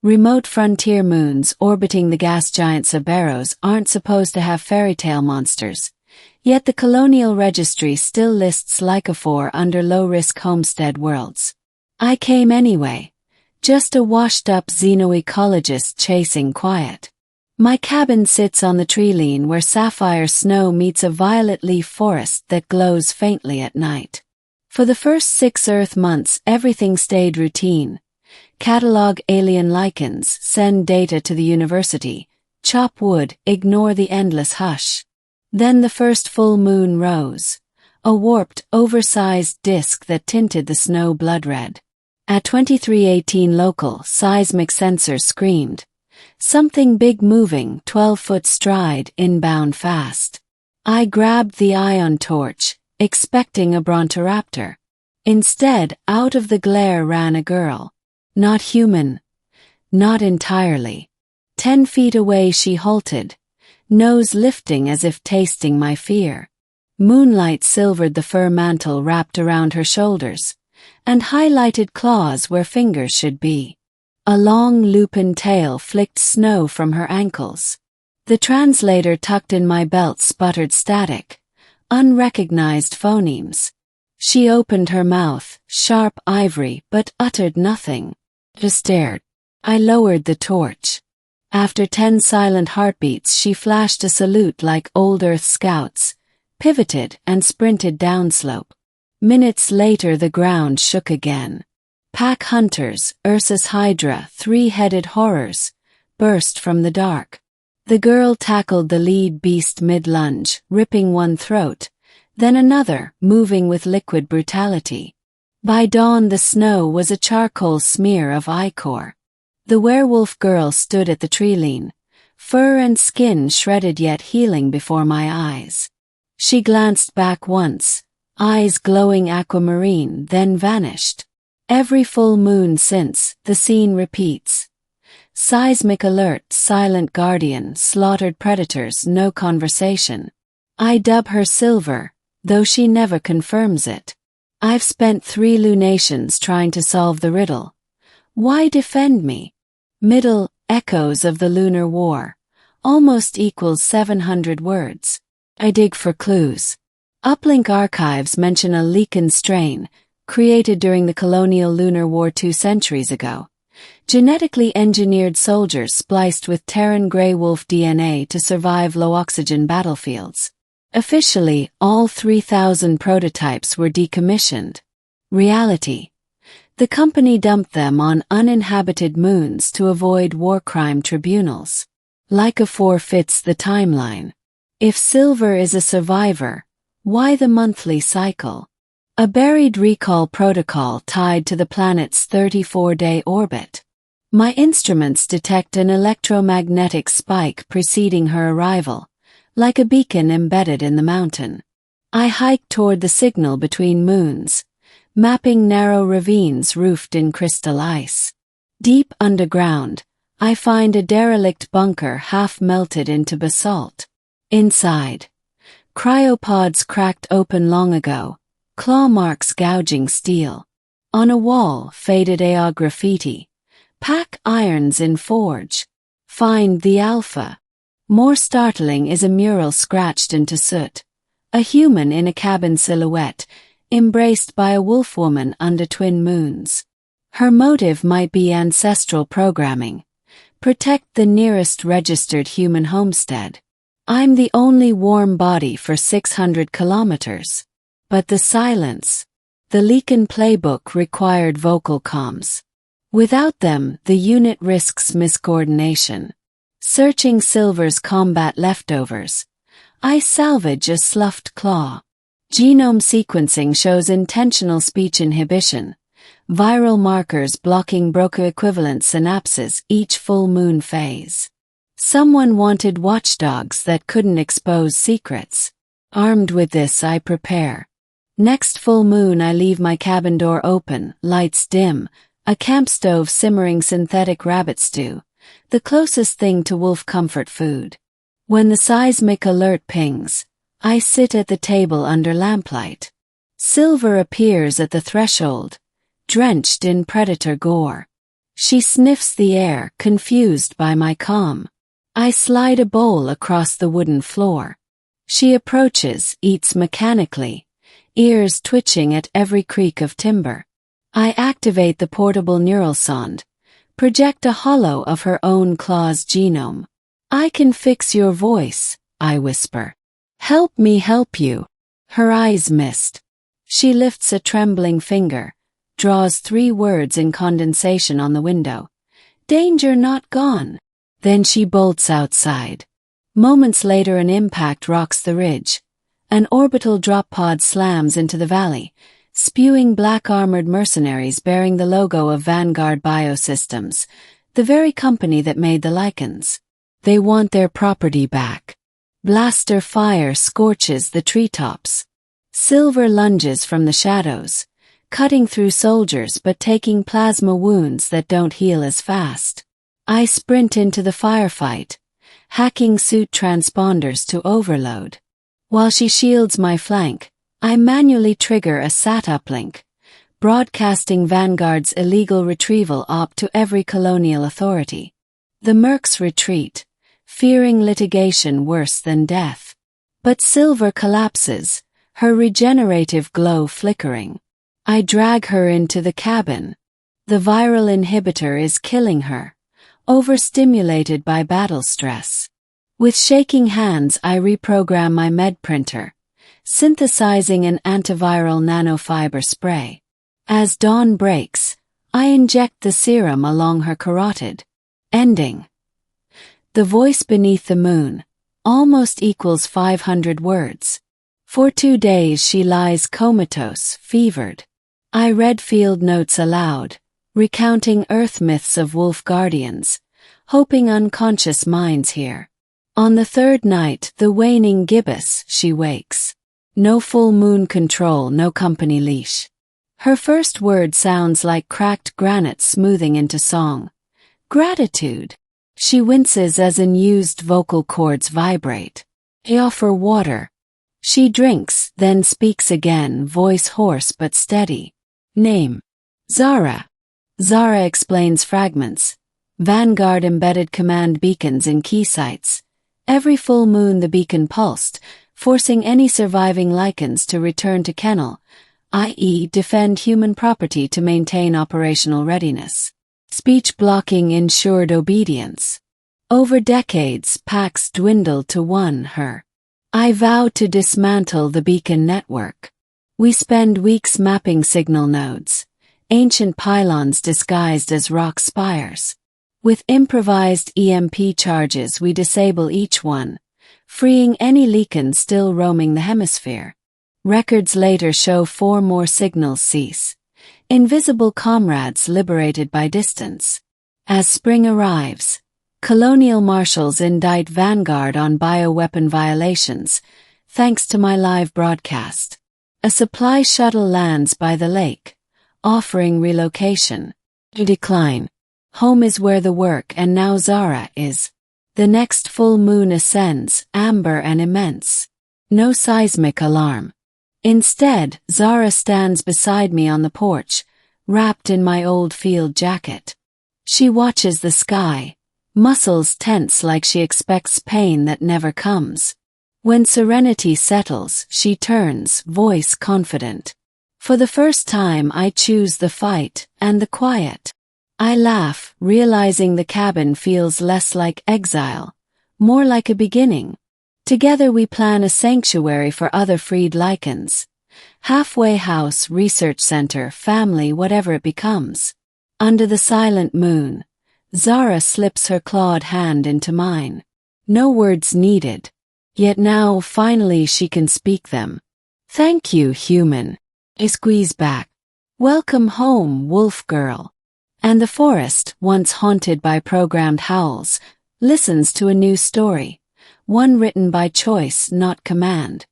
Remote frontier moons orbiting the gas giant Cerberus aren't supposed to have fairy tale monsters, yet the Colonial Registry still lists Lycophore under low-risk homestead worlds. I came anyway, just a washed-up xenoecologist chasing quiet. My cabin sits on the treeline where sapphire snow meets a violet leaf forest that glows faintly at night. For the first 6 Earth months everything stayed routine. Catalog alien lichens, send data to the university, chop wood, ignore the endless hush. Then the first full moon rose, a warped, oversized disk that tinted the snow blood red. At 2318 local, seismic sensors screamed. Something big moving, 12-foot stride, inbound fast. I grabbed the ion torch, expecting a brontoraptor. Instead, out of the glare ran a girl. Not human. Not entirely. 10 feet away she halted, nose lifting as if tasting my fear. Moonlight silvered the fur mantle wrapped around her shoulders, and highlighted claws where fingers should be. A long lupin tail flicked snow from her ankles. The translator tucked in my belt sputtered static, unrecognized phonemes. She opened her mouth, sharp ivory, but uttered nothing. Just stared. I lowered the torch. After 10 silent heartbeats she flashed a salute like old Earth scouts, pivoted and sprinted downslope. Minutes later the ground shook again. Pack hunters, Ursus Hydra, 3-headed horrors, burst from the dark. The girl tackled the lead beast mid-lunge, ripping one throat, then another, moving with liquid brutality. By dawn the snow was a charcoal smear of ichor. The werewolf girl stood at the treeline, fur and skin shredded yet healing before my eyes. She glanced back once, eyes glowing aquamarine, then vanished. Every full moon since, the scene repeats. Seismic alert, silent guardian, slaughtered predators, no conversation. I dub her Silver, though she never confirms it. I've spent 3 lunations trying to solve the riddle. Why defend me? Middle, echoes of the lunar war. Almost equals 700 words. I dig for clues. Uplink archives mention a lichen strain, created during the colonial lunar war 2 centuries ago. Genetically engineered soldiers spliced with Terran grey wolf DNA to survive low-oxygen battlefields. Officially, all 3,000 prototypes were decommissioned. Reality. The company dumped them on uninhabited moons to avoid war crime tribunals. Lycophore fits the timeline. If Silver is a survivor, why the monthly cycle? A buried recall protocol tied to the planet's 34-day orbit. My instruments detect an electromagnetic spike preceding her arrival, like a beacon embedded in the mountain. I hike toward the signal between moons, mapping narrow ravines roofed in crystal ice. Deep underground, I find a derelict bunker half melted into basalt. Inside, cryopods cracked open long ago, claw marks gouging steel. On a wall, faded AR graffiti. Pack irons in forge. Find the Alpha. More startling is a mural scratched into soot. A human in a cabin silhouette, embraced by a wolfwoman under twin moons. Her motive might be ancestral programming. Protect the nearest registered human homestead. I'm the only warm body for 600 kilometers. But the silence. The Leakin playbook required vocal comms. Without them, the unit risks miscoordination. Searching Silver's combat leftovers, I salvage a sloughed claw. Genome sequencing shows intentional speech inhibition. Viral markers blocking Broca-equivalent synapses each full moon phase. Someone wanted watchdogs that couldn't expose secrets. Armed with this, I prepare. Next full moon I leave my cabin door open, lights dim, a camp stove simmering synthetic rabbit stew, the closest thing to wolf comfort food. When the seismic alert pings, I sit at the table under lamplight. Silver appears at the threshold, drenched in predator gore. She sniffs the air, confused by my calm. I slide a bowl across the wooden floor. She approaches, eats mechanically, ears twitching at every creak of timber. I activate the portable neural sonde, project a hollow of her own claw's genome. I can fix your voice, I whisper. Help me help you. Her eyes mist. She lifts a trembling finger, draws 3 words in condensation on the window. Danger not gone. Then she bolts outside. Moments later an impact rocks the ridge. An orbital drop pod slams into the valley, spewing black armored mercenaries bearing the logo of Vanguard Biosystems, the very company that made the lichens. They want their property back. Blaster fire scorches the treetops. Silver lunges from the shadows, cutting through soldiers but taking plasma wounds that don't heal as fast. I sprint into the firefight, hacking suit transponders to overload. While she shields my flank, I manually trigger a SAT uplink, broadcasting Vanguard's illegal retrieval op to every colonial authority. The mercs retreat, fearing litigation worse than death. But Silver collapses, her regenerative glow flickering. I drag her into the cabin. The viral inhibitor is killing her, overstimulated by battle stress. With shaking hands I reprogram my med printer, synthesizing an antiviral nanofiber spray. As dawn breaks, I inject the serum along her carotid. Ending. The voice beneath the moon almost equals 500 words. For 2 days she lies comatose, fevered. I read field notes aloud, recounting Earth myths of wolf guardians, hoping unconscious minds hear. On the 3rd night, the waning gibbous, she wakes. No full moon control, no company leash. Her first word sounds like cracked granite smoothing into song. Gratitude. She winces as unused vocal cords vibrate. I offer water. She drinks, then speaks again, voice hoarse but steady. Name. Zara. Zara explains fragments. Vanguard embedded command beacons in key sites. Every full moon the beacon pulsed, forcing any surviving lichens to return to kennel, i.e. defend human property to maintain operational readiness. Speech blocking ensured obedience. Over decades, packs dwindled to one her. I vow to dismantle the beacon network. We spend weeks mapping signal nodes, ancient pylons disguised as rock spires. With improvised EMP charges we disable each one, freeing any lichen still roaming the hemisphere. Records later show 4 more signals cease. Invisible comrades liberated by distance. As spring arrives, colonial marshals indict Vanguard on bioweapon violations, thanks to my live broadcast. A supply shuttle lands by the lake, offering relocation. Decline. Home is where the work and now Zara is. The next full moon ascends, amber and immense. No seismic alarm. Instead, Zara stands beside me on the porch, wrapped in my old field jacket. She watches the sky, muscles tense like she expects pain that never comes. When serenity settles, she turns, voice confident. For the first time I choose the fight and the quiet. I laugh, realizing the cabin feels less like exile, more like a beginning. Together we plan a sanctuary for other freed lichens. Halfway house, research center, family, whatever it becomes. Under the silent moon, Zara slips her clawed hand into mine. No words needed. Yet now, finally, she can speak them. Thank you, human. I squeeze back. Welcome home, wolf girl. And the forest, once haunted by programmed howls, listens to a new story. One written by choice, not command.